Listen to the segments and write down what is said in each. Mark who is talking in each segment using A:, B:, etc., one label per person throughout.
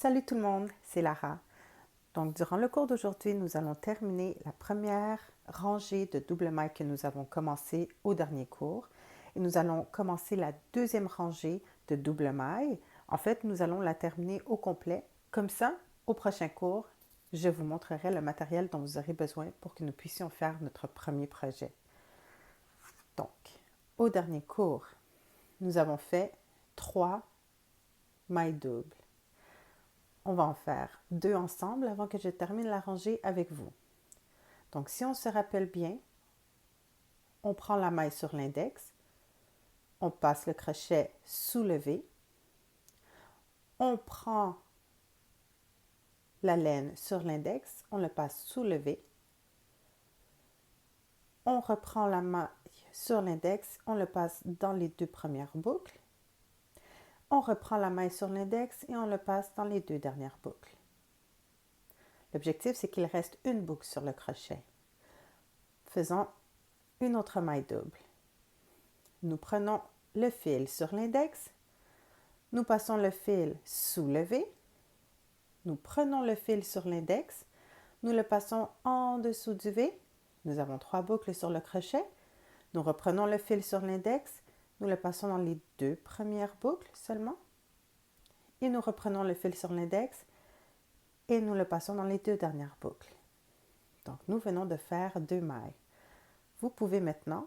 A: Salut tout le monde, c'est Lara. Donc, durant le cours d'aujourd'hui, nous allons terminer la première rangée de double mailles que nous avons commencé au dernier cours. Et nous allons commencer la deuxième rangée de double mailles. En fait, nous allons la terminer au complet. Comme ça, au prochain cours, je vous montrerai le matériel dont vous aurez besoin pour que nous puissions faire notre premier projet. Donc, au dernier cours, nous avons fait 3 mailles doubles. On va en faire 2 ensemble avant que je termine la rangée avec vous. Donc, si on se rappelle bien, on prend la maille sur l'index, on passe le crochet soulevé, on prend la laine sur l'index, on le passe soulevé, on reprend la maille sur l'index, on le passe dans les 2 premières boucles, on reprend la maille sur l'index et on le passe dans les 2 dernières boucles. L'objectif, c'est qu'il reste une boucle sur le crochet. Faisons une autre maille double. Nous prenons le fil sur l'index, nous passons le fil soulevé, nous prenons le fil sur l'index, nous le passons en dessous du V, nous avons 3 boucles sur le crochet, nous reprenons le fil sur l'index, nous le passons dans les 2 premières boucles seulement, et nous reprenons le fil sur l'index et nous le passons dans les 2 dernières boucles. Donc, nous venons de faire 2 mailles. Vous pouvez maintenant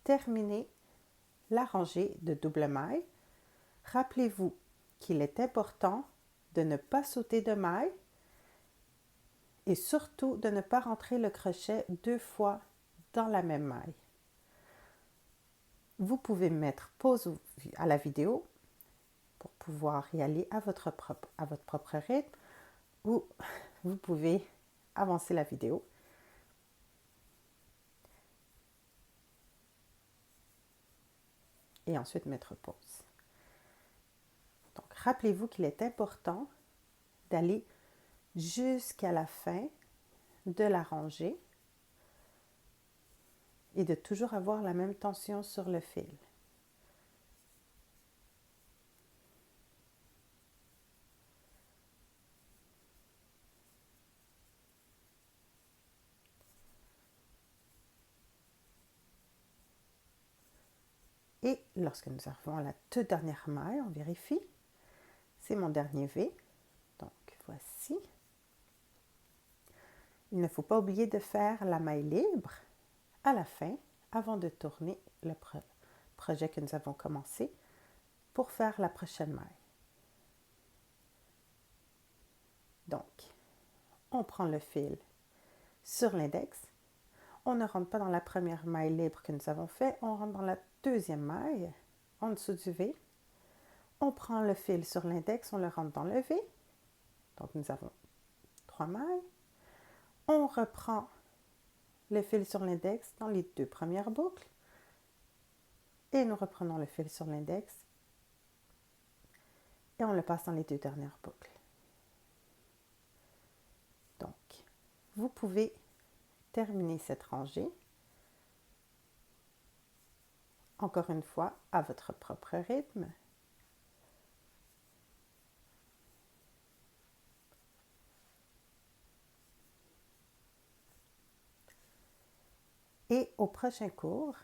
A: terminer la rangée de double maille. Rappelez-vous qu'il est important de ne pas sauter de maille et surtout de ne pas rentrer le crochet 2 fois dans la même maille. Vous pouvez mettre pause à la vidéo pour pouvoir y aller à votre propre rythme ou vous pouvez avancer la vidéo. Et ensuite mettre pause. Donc, rappelez-vous qu'il est important d'aller jusqu'à la fin de la rangée et de toujours avoir la même tension sur le fil. Et lorsque nous arrivons à la toute dernière maille, on vérifie. C'est mon dernier V. Donc, voici. Il ne faut pas oublier de faire la maille libre à la fin avant de tourner le projet que nous avons commencé pour faire la prochaine maille. Donc, on prend le fil sur l'index. On ne rentre pas dans la première maille libre que nous avons fait, on rentre dans la deuxième maille en dessous du V. On prend le fil sur l'index, on le rentre dans le V. Donc, nous avons 3 mailles. On reprend le fil sur l'index dans les 2 premières boucles. Et nous reprenons le fil sur l'index et on le passe dans les 2 dernières boucles. Donc, vous pouvez terminer cette rangée, encore une fois, à votre propre rythme. Et au prochain cours,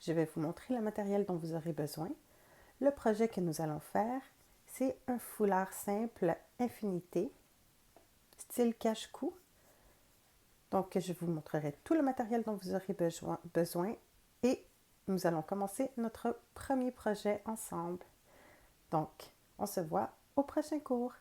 A: je vais vous montrer le matériel dont vous aurez besoin. Le projet que nous allons faire, c'est un foulard simple infinité, style cache-cou. Donc, je vous montrerai tout le matériel dont vous aurez besoin et nous allons commencer notre premier projet ensemble. Donc, on se voit au prochain cours.